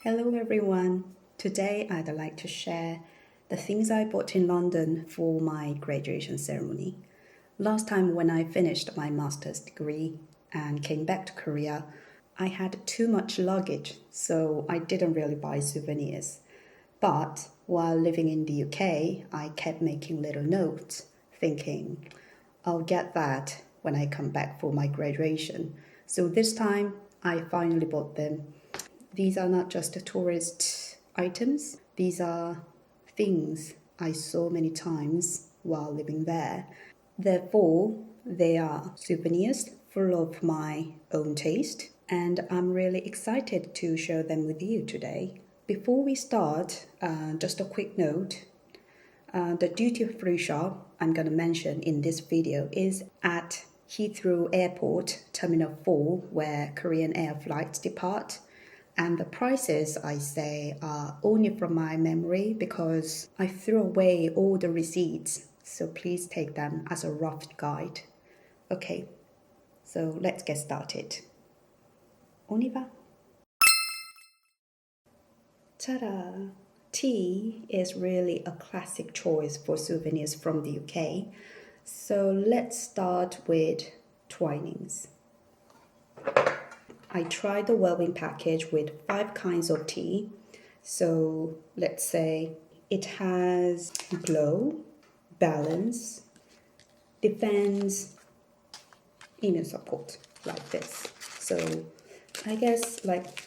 Hello everyone. Today I'd like to share the things I bought in London for my graduation ceremony. Last time when I finished my master's degree and came back to Korea, I had too much luggage, so I didn't really buy souvenirs. But while living in the UK, I kept making little notes, thinking, I'll get that when I come back for my graduation. So this time I finally bought them. These are not just tourist items, these are things I saw many times while living there. Therefore, they are souvenirs full of my own taste, and I'm really excited to share them with you today. Before we start, just a quick note. The duty-free shop I'm going to mention in this video is at Heathrow Airport, Terminal 4, where Korean Air flights depart. And the prices, I say, are only from my memory because I threw away all the receipts. So please take them as a rough guide. Okay, so let's get started. On y va. Ta-da! Tea is really a classic choice for souvenirs from the UK. So let's start with Twinings. I tried the Wellbeing package with 5 kinds of tea. So let's say it has glow, balance, defense, immune support, like this. So I guess like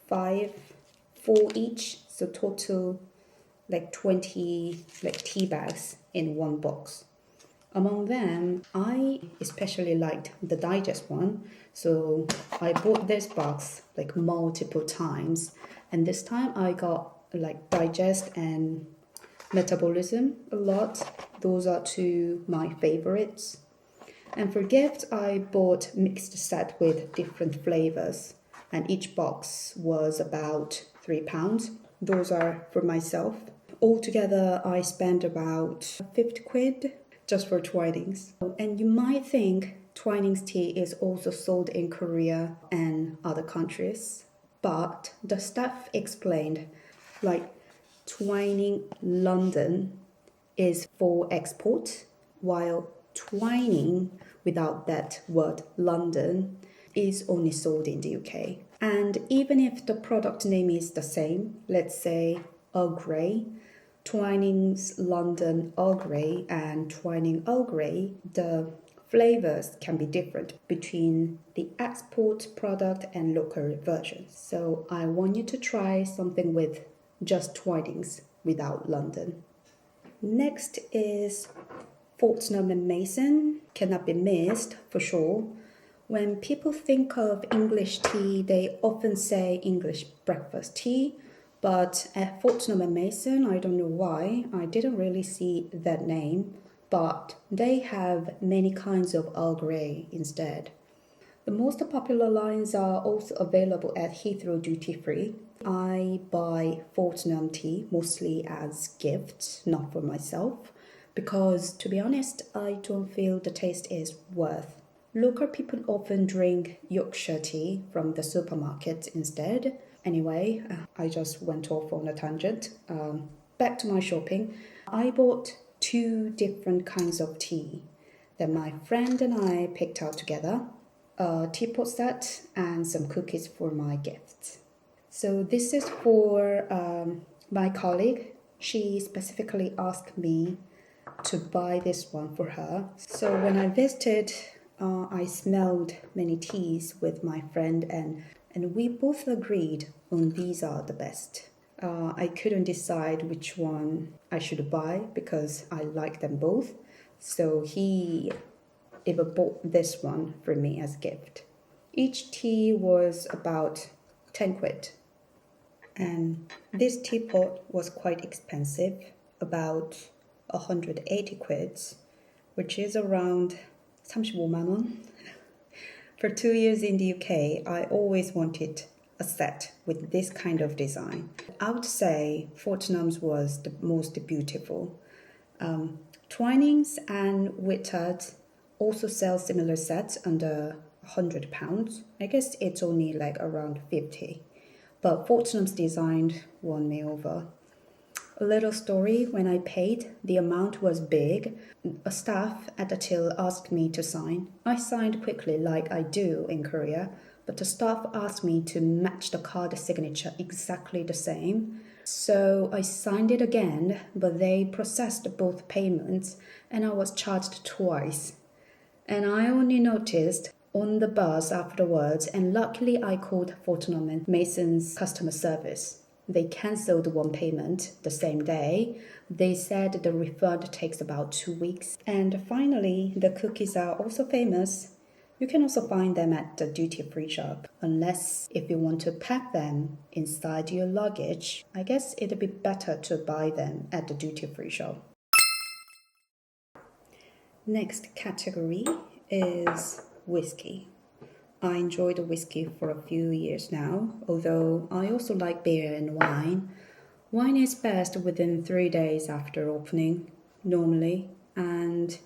4 each. So total like 20 like tea bags in one box. Among them, I especially liked the digest one, so I bought this box like multiple times, and this time I got like digest and metabolism a lot. Those are 2 my favorites. And for gift, I bought mixed set with different flavors, and each box was about £3. Those are for myself. Altogether, I spent about 50 quid just for Twinings. And you might think Twinings tea is also sold in Korea and other countries, but the staff explained like Twining London is for export, while Twining without that word London is only sold in the UK. And even if the product name is the same, let's say Earl Grey, Twinings London Earl Grey and Twining Earl Grey, the flavors can be different between the export product and local versions. So I want you to try something with just Twinings without London. Next is Fortnum & Mason, cannot be missed for sure. When people think of English tea, they often say English breakfast tea. But at Fortnum & Mason, I don't know why, I didn't really see that name, but they have many kinds of Earl Grey instead. The most popular lines are also available at Heathrow Duty Free. I buy Fortnum tea mostly as gifts, not for myself, because to be honest, I don't feel the taste is worth. Local people often drink Yorkshire tea from the supermarket instead. Anyway, I just went off on a tangent. Back to my shopping. I bought 2 different kinds of tea that my friend and I picked out together. A teapot set and some cookies for my gifts. So this is for my colleague. She specifically asked me to buy this one for her. So when I visited, I smelled many teas with my friend and we both agreed on these are the best. I couldn't decide which one I should buy because I like them both. So he even bought this one for me as a gift. Each tea was about 10 quid. And this teapot was quite expensive, about 180 quids, which is around 35만 원. For 2 years in the UK, I always wanted a set with this kind of design. I would say Fortnum's was the most beautiful. Twinings and Whitard also sell similar sets under £100. I guess it's only like around 50. but Fortnum's design won me over. A little story, when I paid, the amount was big. A staff at the till asked me to sign. I signed quickly like I do in Korea, but the staff asked me to match the card signature exactly the same. So I signed it again, but they processed both payments and I was charged twice. And I only noticed on the bus afterwards, and luckily I called Fortnum and Mason's customer service. They cancelled one payment the same day. They said the refund takes about 2 weeks. And finally, the cookies are also famous. You can also find them at the duty-free shop. Unless if you want to pack them inside your luggage, I guess it'd be better to buy them at the duty-free shop. Next category is whiskey. I enjoyed whiskey for a few years now, although I also like beer and wine. Wine is best within 3 days after opening, normally, and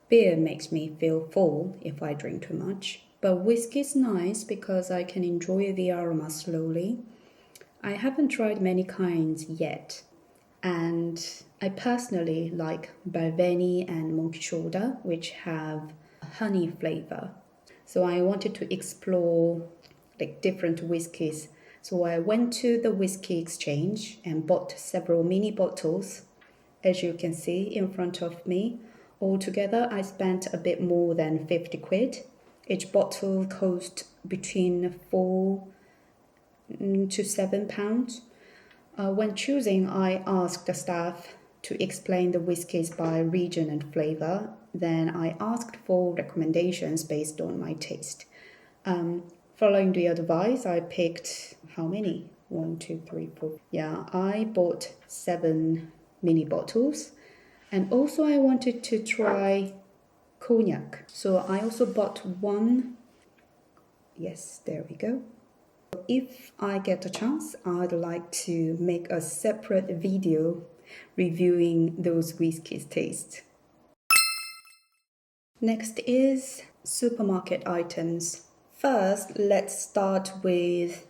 beer makes me feel full if I drink too much. But whiskey is nice because I can enjoy the aroma slowly. I haven't tried many kinds yet, and I personally like Balvenie and Monkey Shoulder, which have a honey flavor. So I wanted to explore different whiskies. So I went to the whiskey exchange and bought several mini bottles, as you can see in front of me. Altogether, I spent a bit more than 50 quid. Each bottle cost between £4 to £7. When choosing, I asked the staff to explain the whiskies by region and flavor. Then I asked for recommendations based on my taste. Following the advice, I picked how many? 1, 2, 3, 4. Yeah, I bought 7 mini bottles. And also I wanted to try cognac. So I also bought 1. Yes, there we go. If I get a chance, I'd like to make a separate video reviewing those whiskeys' taste. Next is supermarket items. First, let's start with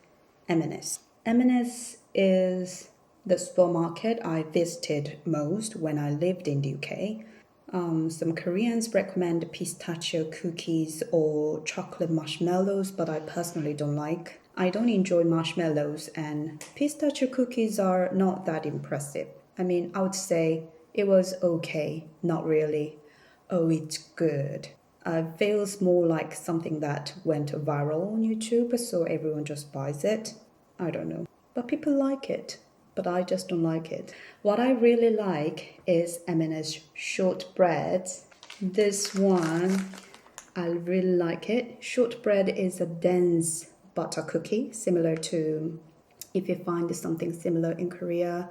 M&S. M&S is the supermarket I visited most when I lived in the UK. Some Koreans recommend pistachio cookies or chocolate marshmallows, but I personally don't like. I don't enjoy marshmallows, and pistachio cookies are not that impressive. I mean, I would say it was okay, not really. Oh, it's good. Feels more like something that went viral on YouTube, so everyone just buys it. I don't know. But people like it, but I just don't like it. What I really like is M&S shortbreads. This one, I really like it. Shortbread is a dense butter cookie, similar to, if you find something similar in Korea,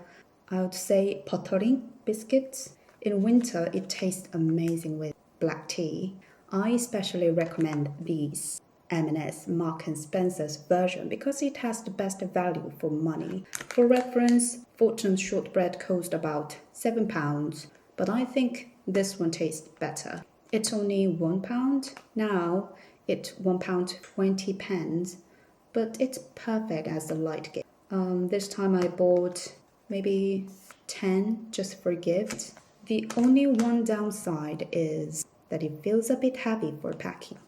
I would say pottering biscuits. In winter, it tastes amazing with black tea. I especially recommend these M&S Marks and Spencer's version because it has the best value for money. For reference, Fortune's shortbread cost about £7, but I think this one tastes better. It's only £1. Now it's £1.20, but it's perfect as a light gift. This time I bought maybe 10 just for gift. The only one downside is that it feels a bit heavy for packing.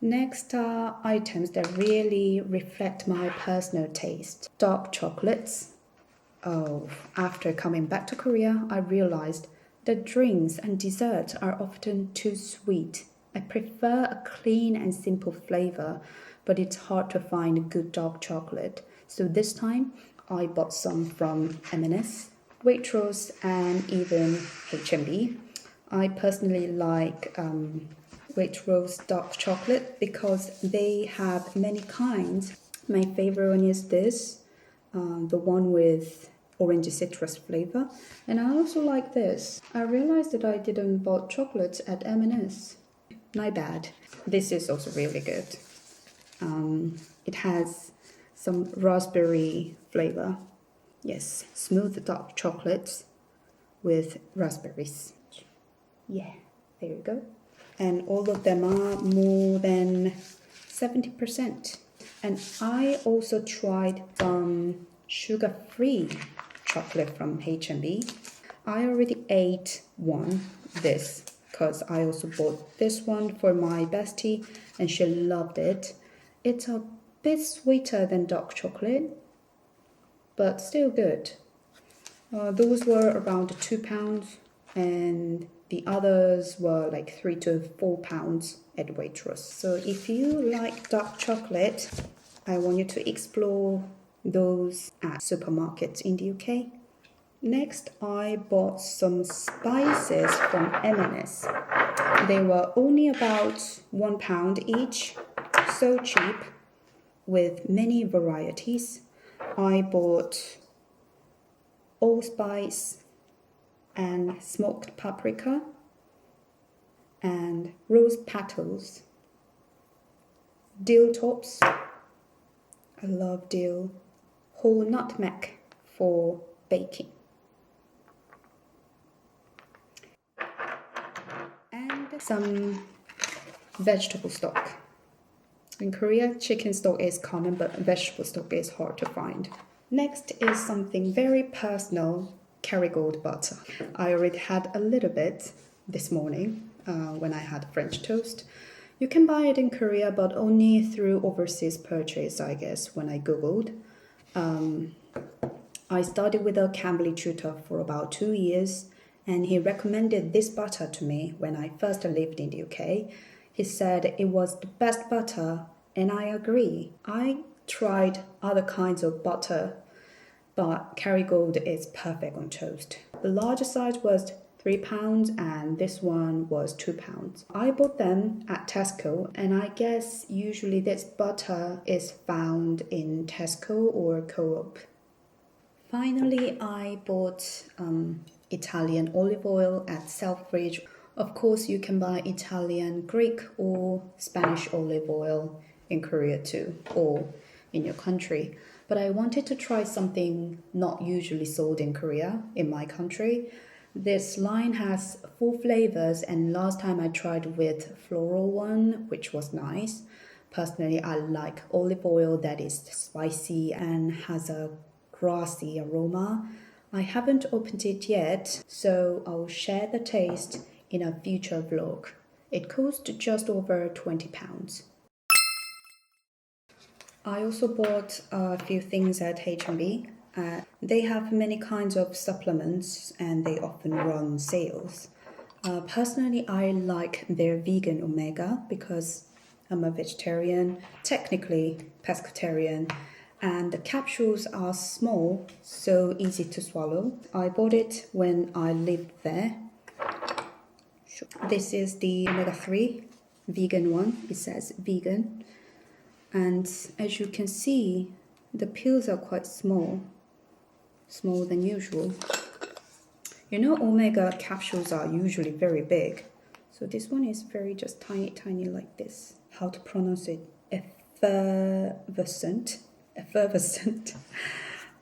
Next are items that really reflect my personal taste. Dark chocolates. Oh, after coming back to Korea, I realized that drinks and desserts are often too sweet. I prefer a clean and simple flavor, but it's hard to find good dark chocolate. So this time, I bought some from M&S, Waitrose, and even H&B. I personally like Waitrose dark chocolate because they have many kinds. My favorite one is this, the one with orange citrus flavor. And I also like this. I realized that I didn't buy chocolates at M&S. My bad. This is also really good. It has some raspberry flavor. Yes, smooth dark chocolates with raspberries. Yeah, there you go. And all of them are more than 70%. And I also tried some sugar-free chocolate from H&B. I already ate this, because I also bought this one for my bestie and she loved it. It's a bit sweeter than dark chocolate, but still good. Those were around £2 and the others were like £3 to £4 at Waitrose. So if you like dark chocolate, I want you to explore those at supermarkets in the UK. Next, I bought some spices from M&S. They were only about £1 each, so cheap, with many varieties. I bought allspice and smoked paprika and rose petals, dill tops. I love dill. Whole nutmeg for baking. And some vegetable stock. In Korea, chicken stock is common, but vegetable stock is hard to find. Next is something very personal, Kerrygold butter. I already had a little bit this morning when I had French toast. You can buy it in Korea, but only through overseas purchase, I guess, when I Googled. I studied with a Cambly tutor for about 2 years, and he recommended this butter to me when I first lived in the UK. He said it was the best butter, and I agree. I tried other kinds of butter, but Kerrygold is perfect on toast. The larger size was £3 and this one was £2. I bought them at Tesco, and I guess usually this butter is found in Tesco or Co-op. Finally, I bought Italian olive oil at Selfridge. Of course, you can buy Italian, Greek or Spanish olive oil in Korea too, or in your country. But I wanted to try something not usually sold in Korea, in my country. This line has 4 flavors, and last time I tried with floral one, which was nice. Personally, I like olive oil that is spicy and has a grassy aroma. I haven't opened it yet, so I'll share the taste in a future vlog. It cost just over £20. I also bought a few things at H&B. They have many kinds of supplements and they often run sales. Personally, I like their vegan omega because I'm a vegetarian, technically pescatarian, and the capsules are small, so easy to swallow. I bought it when I lived there. This is the omega-3 vegan one. It says vegan. And as you can see, the pills are quite small, smaller than usual. You know, omega capsules are usually very big. So this one is very just tiny like this. How to pronounce it? Effervescent. Effervescent.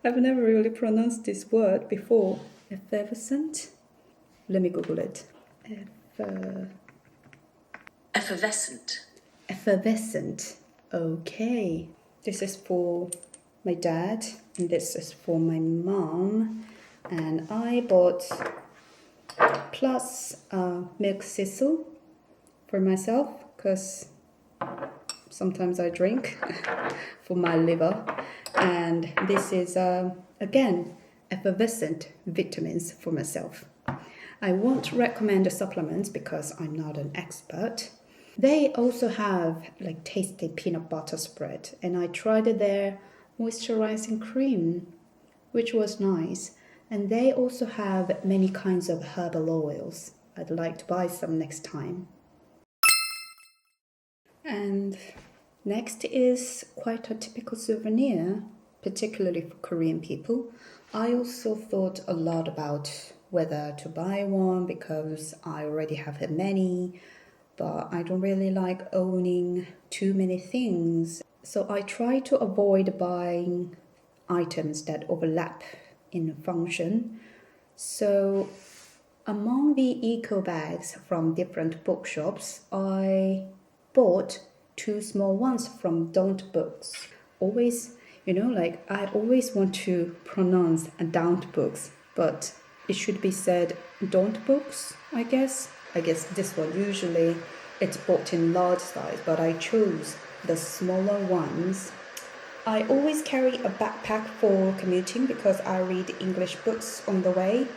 I've never really pronounced this word before. Effervescent. Let me Google it. Effervescent. Effervescent. Okay. This is for my dad and this is for my mom. And I bought plus milk thistle for myself because sometimes I drink for my liver. And this is, again, effervescent vitamins for myself. I won't recommend the supplements because I'm not an expert. They also have like tasty peanut butter spread, and I tried their moisturizing cream, which was nice. And they also have many kinds of herbal oils. I'd like to buy some next time. And next is quite a typical souvenir, particularly for Korean people. I also thought a lot about whether to buy one because I already have many, but I don't really like owning too many things. So I try to avoid buying items that overlap in function. So among the eco bags from different bookshops, I bought two small ones from Don't Books. Always, I always want to pronounce Don't Books, but it should be said Don't Books, I guess. I guess this one usually it's bought in large size, but I chose the smaller ones. I always carry a backpack for commuting because I read English books on the way.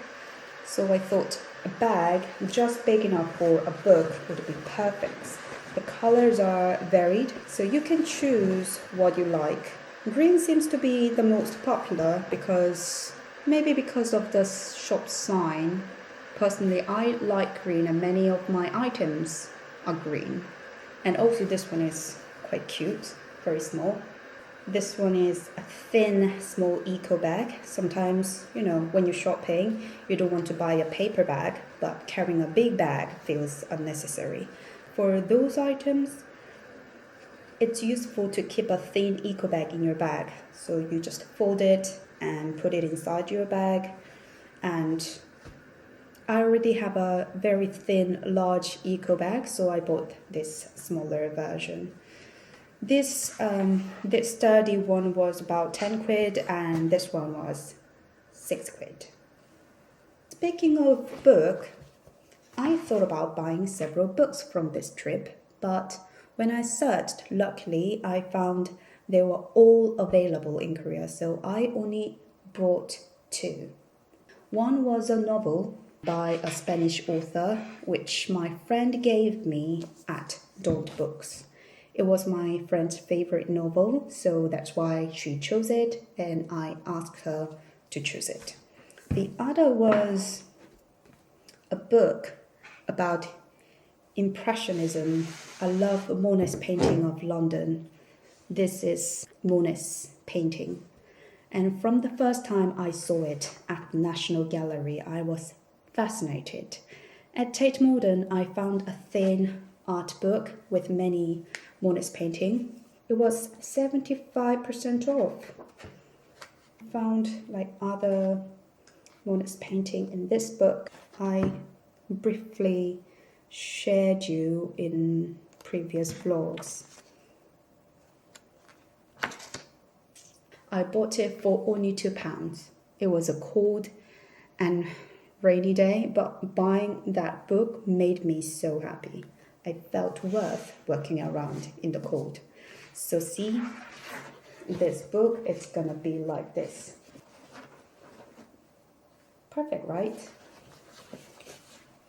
So I thought a bag just big enough for a book would be perfect. The colors are varied, so you can choose what you like. Green seems to be the most popular maybe because of the shop sign. Personally, I like green and many of my items are green. And also this one is quite cute, very small. This one is a thin, small eco bag. Sometimes, when you're shopping, you don't want to buy a paper bag, but carrying a big bag feels unnecessary. For those items, it's useful to keep a thin eco bag in your bag. So you just fold it and put it inside your bag. And I already have a very thin, large eco bag, so I bought this smaller version. This sturdy one was about 10 quid and this one was 6 quid. Speaking of book, I thought about buying several books from this trip, but when I searched, luckily I found they were all available in Korea, so I only brought 2. One was a novel by a Spanish author, which my friend gave me at Don't Books. It was my friend's favorite novel, so that's why she chose it, and I asked her to choose it. The other was a book about Impressionism. I love Monet's painting of London. This is Monet's painting. And from the first time I saw it at the National Gallery, I was fascinated. At Tate Modern, I found a thin art book with many Monet's painting. It was 75% off. Found other Monet's painting in this book. I briefly shared you in previous vlogs. I bought it for only £2. It was a cold and rainy day, but buying that book made me so happy. I felt worth walking around in the cold. So see, this book, it's gonna be like this. Perfect, right?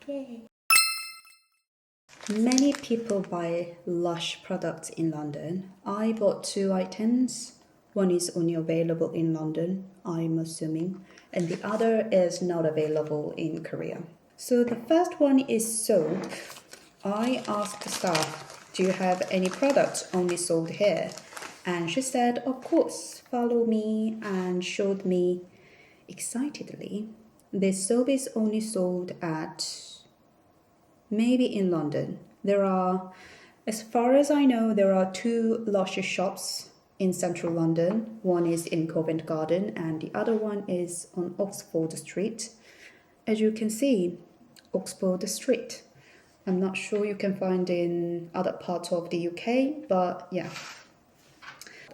Yay. Many people buy Lush products in London. I bought 2 items. One is only available in London, I'm assuming, and the other is not available in Korea. So the first one is sold. I asked the staff, do you have any products only sold here? And she said, of course, follow me, and showed me excitedly. This soap is only sold maybe in London. As far as I know, there are 2 Lush shops in central London. One is in Covent Garden and the other one is on Oxford Street. As you can see, Oxford Street. I'm not sure you can find in other parts of the UK, but yeah.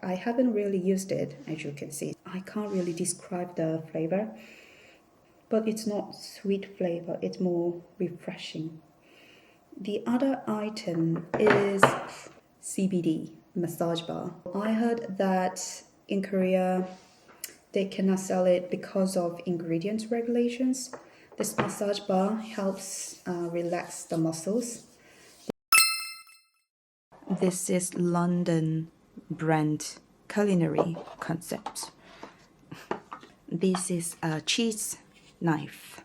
I haven't really used it, as you can see. I can't really describe the flavor, but it's not sweet flavor, it's more refreshing. The other item is CBD massage bar. I heard that in Korea, they cannot sell it because of ingredients regulations. This massage bar helps relax the muscles. This is London brand culinary concept. This is a cheese knife.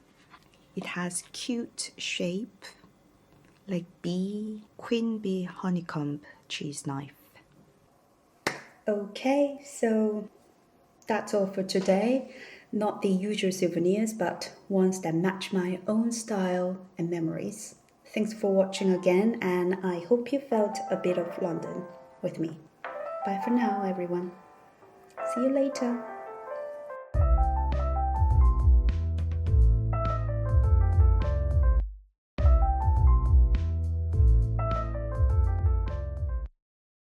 It has cute shape like queen bee honeycomb cheese knife. Okay, so that's all for today. Not the usual souvenirs, but ones that match my own style and memories. Thanks for watching again, and I hope you felt a bit of London with me. Bye for now, everyone. See you later.